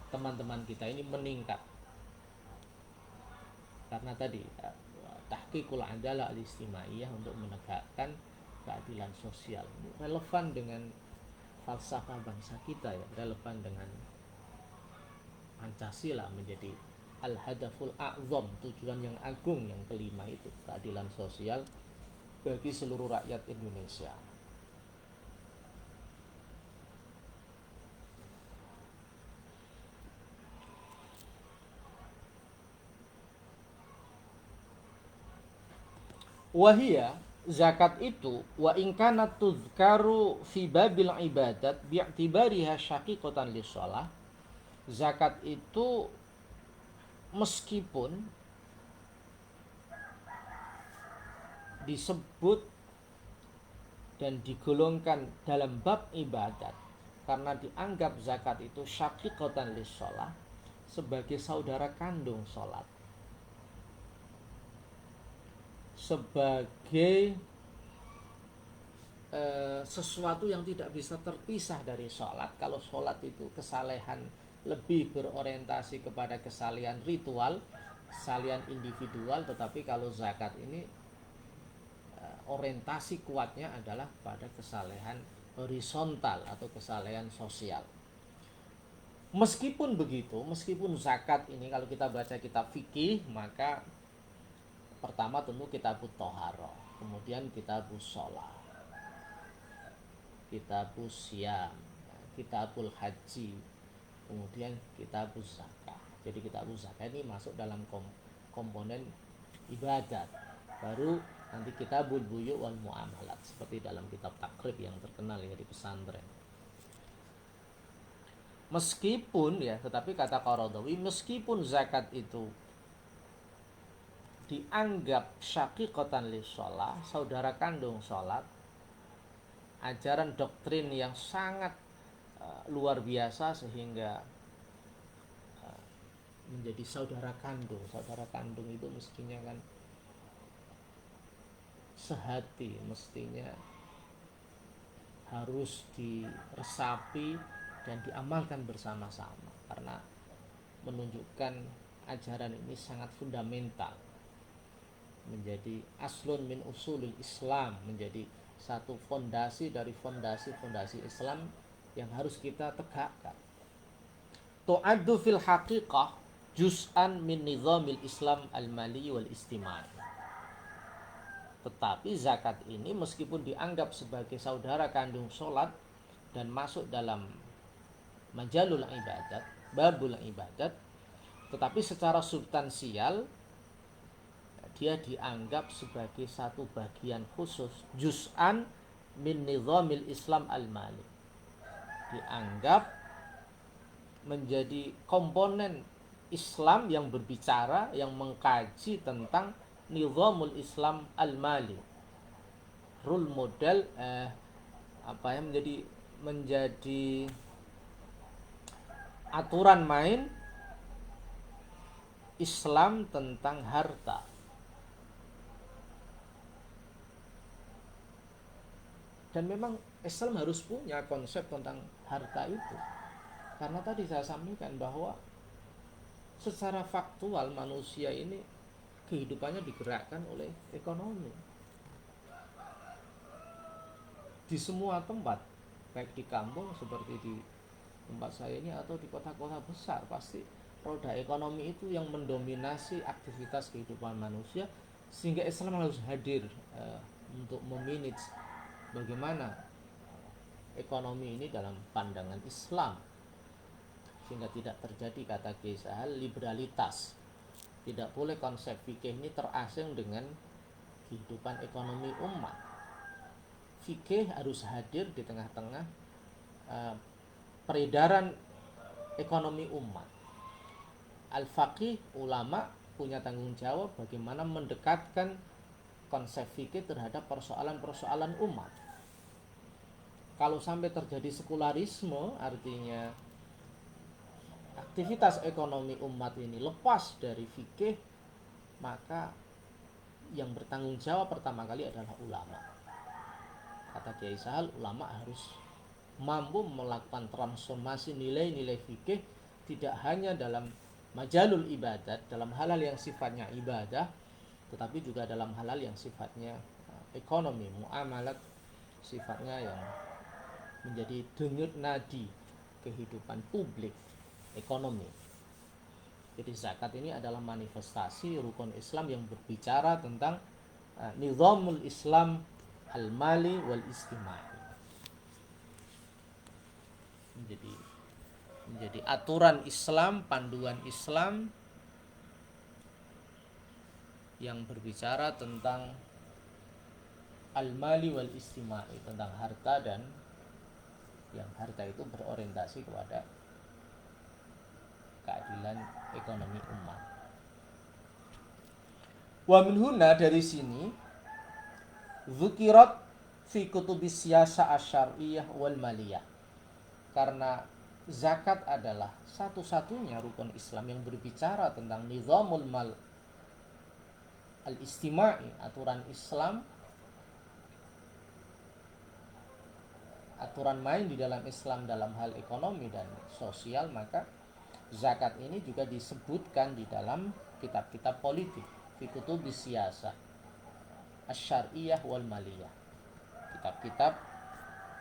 teman-teman kita ini meningkat. Karena tadi tahqiqul adalah al-istimaiyah, untuk menegakkan keadilan sosial. Ini relevan dengan falsafah bangsa kita ya, relevan dengan Pancasila menjadi al-hadaful a'zam, tujuan yang agung yang kelima itu, keadilan sosial bagi seluruh rakyat Indonesia. Wahia, zakat itu, wa in kanat tuzkaru fi babil ibadat bi'tibariha syaqiqatan lis-shalah, zakat itu meskipun disebut dan digolongkan dalam bab ibadat karena dianggap zakat itu syaqiqatan lis-shalah, sebagai saudara kandung sholat, sebagai sesuatu yang tidak bisa terpisah dari sholat. Kalau sholat itu kesalehan lebih berorientasi kepada kesalehan ritual, kesalehan individual, tetapi kalau zakat ini orientasi kuatnya adalah pada kesalehan horizontal atau kesalehan sosial. Meskipun begitu, meskipun zakat ini kalau kita baca kitab fikih, maka pertama tentu kitabut thaharah, kemudian kitabus shalah, kitabus syiyam, kitabul haji, kemudian kitabus zakah. Jadi kitabus zakah ini masuk dalam komponen ibadat. Baru nanti kitabul buyu' wal muamalat, seperti dalam kitab takrib yang terkenal ya di pesantren. Meskipun ya, tetapi kata Qaradawi, meskipun zakat itu dianggap syaqiqatan lis-shalah, saudara kandung sholat, ajaran doktrin yang sangat luar biasa sehingga menjadi saudara kandung. Saudara kandung itu mestinya kan sehati, mestinya harus diresapi dan diamalkan bersama-sama, karena menunjukkan ajaran ini sangat fundamental, menjadi aslun min usulil Islam, menjadi satu fondasi dari fondasi-fondasi Islam yang harus kita tegakkan. Tu'addu fil haqiqah juz'an min nizamil Islam al-mali wal istimai. Tetapi zakat ini meskipun dianggap sebagai saudara kandung sholat dan masuk dalam majalul ibadat, babul ibadat, tetapi secara substansial dia dianggap sebagai satu bagian khusus, juz'an min nizamil Islam al-mali. Dianggap menjadi komponen Islam yang berbicara, yang mengkaji tentang nizamul Islam al-mali, rule model menjadi aturan main Islam tentang harta. Dan memang Islam harus punya konsep tentang harta itu, karena tadi saya sampaikan bahwa secara faktual manusia ini kehidupannya digerakkan oleh ekonomi. Di semua tempat, baik di kampung seperti di tempat saya ini atau di kota-kota besar, pasti roda ekonomi itu yang mendominasi aktivitas kehidupan manusia, sehingga Islam harus hadir untuk memanage bagaimana ekonomi ini dalam pandangan Islam, sehingga tidak terjadi, kata Kiai Sahal, liberalitas. Tidak boleh konsep fikih ini terasing dengan kehidupan ekonomi umat. Fikih harus hadir di tengah-tengah peredaran ekonomi umat. Al-faqih, ulama, punya tanggung jawab bagaimana mendekatkan konsep fikih terhadap persoalan-persoalan umat. Kalau sampai terjadi sekularisme, artinya aktivitas ekonomi umat ini lepas dari fikih, maka yang bertanggung jawab pertama kali adalah ulama. Kata Kiai Sahal, ulama harus mampu melakukan transformasi nilai-nilai fikih, tidak hanya dalam majalul ibadat, dalam hal-hal yang sifatnya ibadah, tetapi juga dalam hal-hal yang sifatnya ekonomi, muamalat, sifatnya yang menjadi denyut nadi kehidupan publik, ekonomi. Jadi zakat ini adalah manifestasi rukun Islam yang berbicara tentang nizamul Islam al-mali wal istimai. Menjadi aturan Islam, panduan Islam yang berbicara tentang al-mali wal istimai, tentang harta, dan yang harta itu berorientasi kepada keadilan ekonomi umat. Wa min huna, dari sini, zukirat fi kutubis siyasa asyariyah wal maliyah, karena zakat adalah satu-satunya rukun Islam yang berbicara tentang nizamul mal al-istimai, aturan Islam, aturan main di dalam Islam dalam hal ekonomi dan sosial. Maka zakat ini juga disebutkan di dalam kitab-kitab politik, fi kutubis siyasa asyariyah wal maliyah, kitab-kitab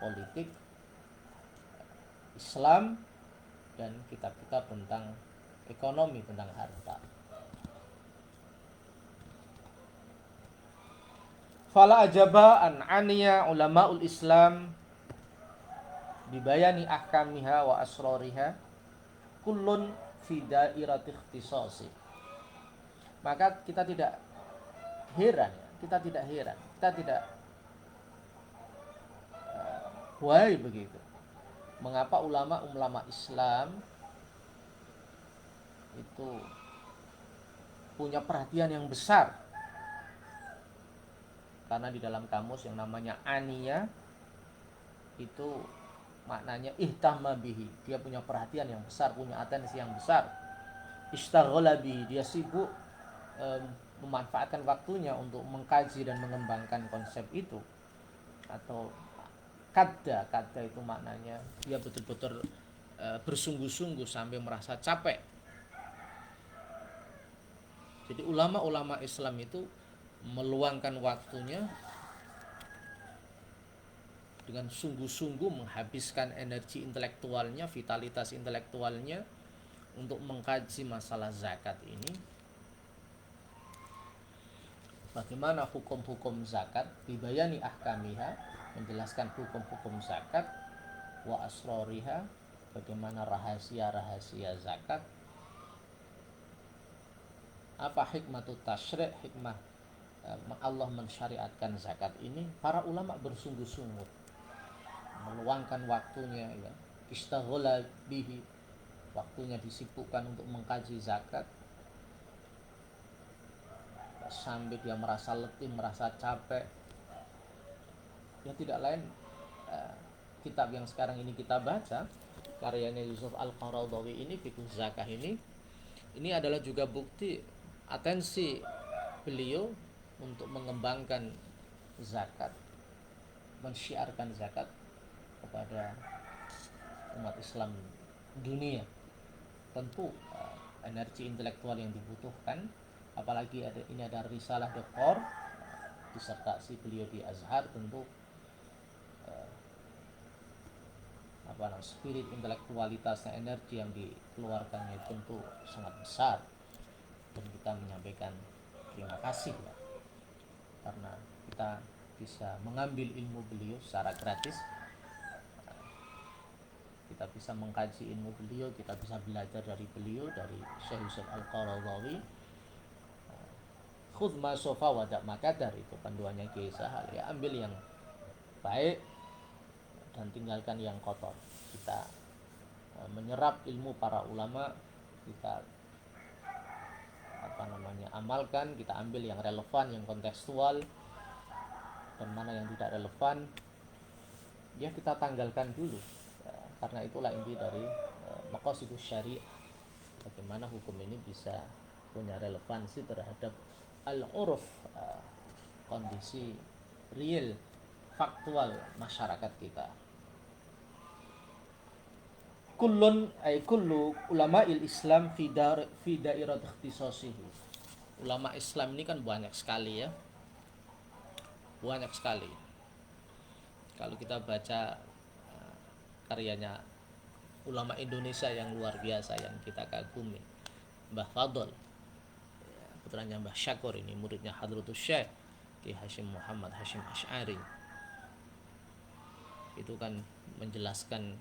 politik Islam dan kitab-kitab tentang ekonomi, tentang harta. Fala ajaba an aniya ulamaul Islam bibayani ahkamiha wa asrariha kullun fi dairati ikhtisasi. Maka kita tidak heran, why begitu, mengapa ulama-ulama Islam itu punya perhatian yang besar. Karena di dalam kamus yang namanya Aniya itu maknanya ihtamma bihi, dia punya perhatian yang besar, punya atensi yang besar. Ishtaghala bihi, dia sibuk memanfaatkan waktunya untuk mengkaji dan mengembangkan konsep itu. Atau kada itu maknanya dia betul-betul bersungguh-sungguh sampai merasa capek. Jadi ulama-ulama Islam itu meluangkan waktunya dengan sungguh-sungguh, menghabiskan energi intelektualnya, vitalitas intelektualnya untuk mengkaji masalah zakat ini. Bagaimana hukum-hukum zakat, bibayani ahkamiha, menjelaskan hukum-hukum zakat, wa asroriha, bagaimana rahasia-rahasia zakat, apa hikmatu tasyri', hikmah Allah mensyariatkan zakat ini. Para ulama bersungguh-sungguh meluangkan waktunya, ya, istaghala bihi, waktunya disibukkan untuk mengkaji zakat sampai dia merasa letih, merasa capek. Ya tidak lain kitab yang sekarang ini kita baca, karyanya Yusuf Al-Qaradawi ini, Fiqh Zakah ini adalah juga bukti atensi beliau untuk mengembangkan zakat, mensyiarkan zakat kepada umat Islam dunia. Tentu energi intelektual yang dibutuhkan, apalagi ini ada risalah doktor, disertasi beliau di Azhar, tentu spirit intelektualitasnya, energi yang dikeluarkannya tentu sangat besar, dan kita menyampaikan terima kasih, ya, karena kita bisa mengambil ilmu beliau secara gratis, kita bisa mengkaji ilmu beliau, kita bisa belajar dari beliau, dari Syekh Yusuf Al-Qaradawi. Khudh ma sofa wadak makadar, itu panduannya Kiai Sahal, ya, ambil yang baik dan tinggalkan yang kotor. Kita menyerap ilmu para ulama, kita amalkan, kita ambil yang relevan, yang kontekstual, dan mana yang tidak relevan ya kita tanggalkan dulu, ya, karena itulah inti dari maqasidus syariah, bagaimana hukum ini bisa punya relevansi terhadap al-uruf, kondisi real, faktual masyarakat kita. Kullu ulama'il Islam fi da'irat ikhtisasihi. Ulama Islam ini kan banyak sekali, ya. Banyak sekali. Kalau kita baca karyanya ulama Indonesia yang luar biasa yang kita kagumi, Mbah Fadl, putranya Mbah Syakur, ini muridnya Hadratus Syekh Ki Hashim Muhammad Hashim Asy'ari, itu kan menjelaskan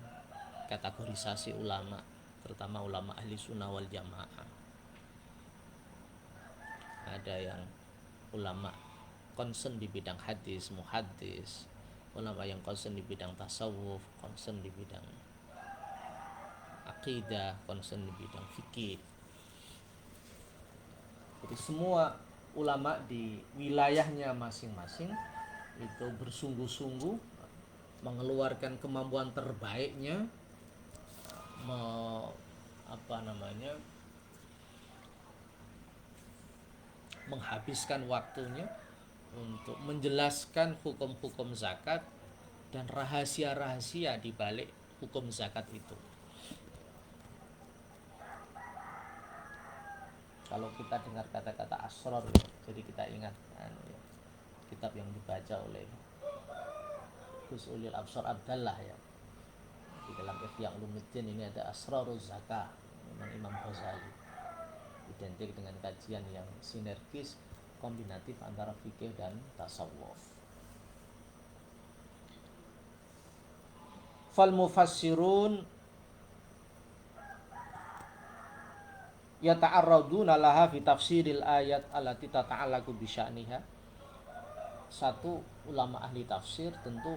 kategorisasi ulama, terutama ulama ahli sunnah wal jamaah. Ada yang ulama concern di bidang hadis, muhaddis, ulama yang concern di bidang tasawuf, concern di bidang akidah, concern di bidang fikih. Jadi semua ulama di wilayahnya masing-masing itu bersungguh-sungguh mengeluarkan kemampuan terbaiknya, menghabiskan waktunya untuk menjelaskan hukum-hukum zakat dan rahasia-rahasia di balik hukum zakat itu. Kalau kita dengar kata-kata asrar, jadi kita ingat kitab yang dibaca oleh Gus Ulil Absar Abdallah, ya. Di dalam Ihya Ulumuddin ini ada Asraruz Zakah dengan Imam Ghazali, identik dengan kajian yang sinergis, kombinatif antara fikih dan tasawuf. Fal mufassirun yata'arraduna laha fi tafsiril ayat allati tata'allaqu bi sya'niha. Satu, ulama ahli tafsir tentu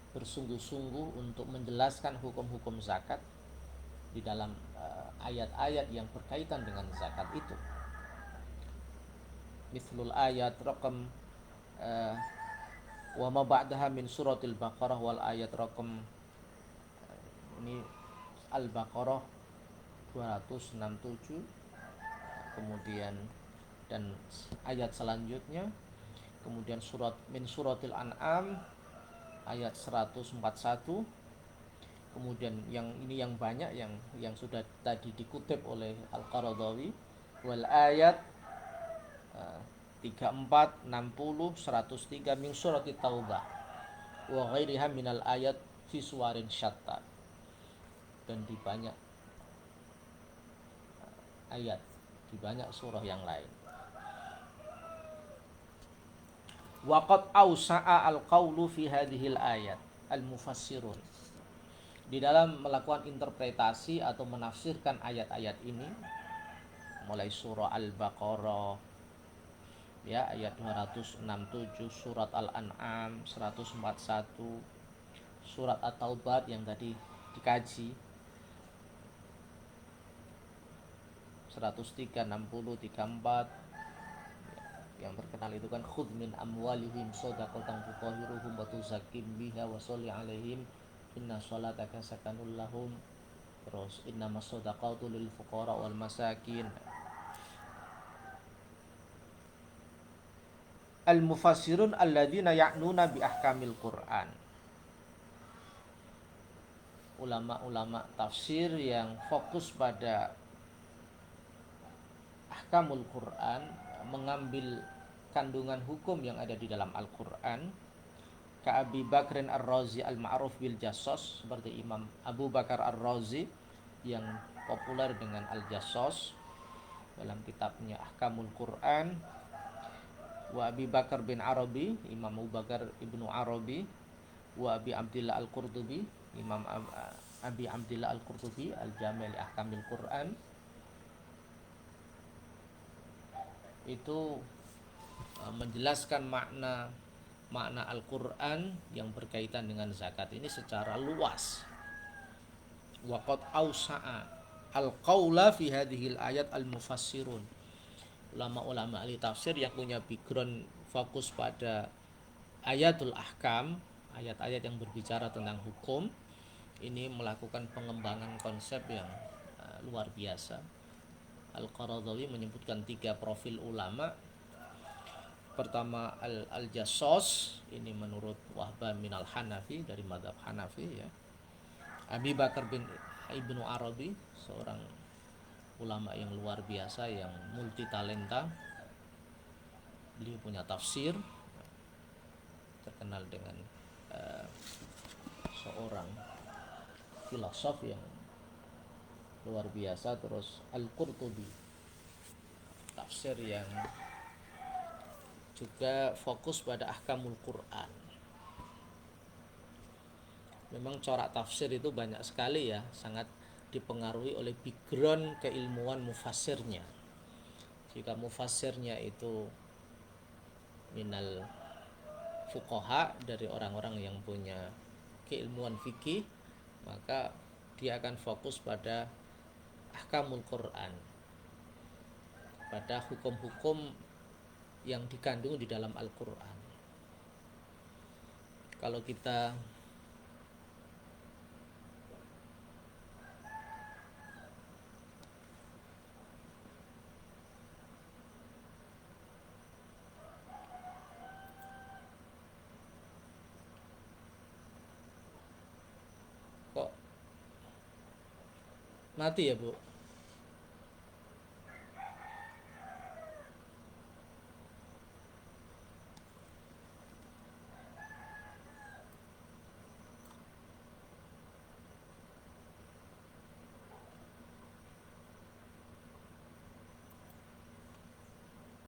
bersungguh-sungguh untuk menjelaskan hukum-hukum zakat di dalam ayat-ayat yang berkaitan dengan zakat itu. Mithlul ayat raqam Wa ma ba'daha min suratil Baqarah wal ayat raqam, ini Al-Baqarah 267, kemudian dan ayat selanjutnya, kemudian surat min suratil An'am ayat 141, kemudian yang ini yang banyak yang sudah tadi dikutip oleh Al-Qaradawi, wal ayat 34, 60, 103 min suratit Taubah wa ghairiha minal ayat fi suwarin syatta, dan di banyak ayat di banyak surah yang lain. Waqad awsa'a al-qawlu fi hadhil ayat al-mufassirun, di dalam melakukan interpretasi atau menafsirkan ayat-ayat ini, mulai surah Al-Baqarah ya ayat 267, surat Al-An'am 141, surat At-Taubah yang tadi dikaji 103, 60, 34, yang terkenal itu kan khudh min amwalihim shadaqatan tutahhiruhum wa tuzakkim biha wa sholli alaihim inna sholataka sakanul lahum, terus innamas shadaqatu lil fuqara wal masakin. Al mufassirun alladzina ya'nuna bi ahkamil Qur'an, ulama-ulama tafsir yang fokus pada ahkamul Quran, mengambil kandungan hukum yang ada di dalam Al-Quran. Ka Abi Bakrin Ar-Razi al-Ma'ruf bil Jassos, seperti Imam Abu Bakar Ar-Razi yang populer dengan Al-Jassos dalam kitabnya Ahkamul Quran. Wa Abi Bakar bin Arabi, Imam Abu Bakar Ibnu Arabi. Wa Abi Abdillah Al-Qurtubi, Imam Abi Abdillah Al-Qurtubi Al-Jami' li Ahkamil Quran. Itu menjelaskan makna Al-Quran yang berkaitan dengan zakat ini secara luas. Waqad awsa'a al-qawla fi hadhil ayat al-mufassirun, ulama-ulama ahli tafsir yang punya background fokus pada ayatul ahkam, ayat-ayat yang berbicara tentang hukum, ini melakukan pengembangan konsep yang luar biasa. Al-Qaradawi menyebutkan 3 profil ulama. Pertama Al-Jassos, ini menurut Wahban minal Hanafi, dari madhab Hanafi ya. Abi Bakar bin Ibnu Arabi, seorang ulama yang luar biasa, yang multi talenta. Beliau punya tafsir, terkenal dengan seorang filosof yang luar biasa. Terus Al-Qurtubi, tafsir yang juga fokus pada ahkamul Quran. Memang corak tafsir itu banyak sekali ya, sangat dipengaruhi oleh background keilmuan mufassirnya. Jika mufassirnya itu minal fuqaha, dari orang-orang yang punya keilmuan fikih, maka dia akan fokus pada ahkamul Quran, pada hukum-hukum yang dikandung di dalam Al-Quran. Kalau kita kok mati ya Bu?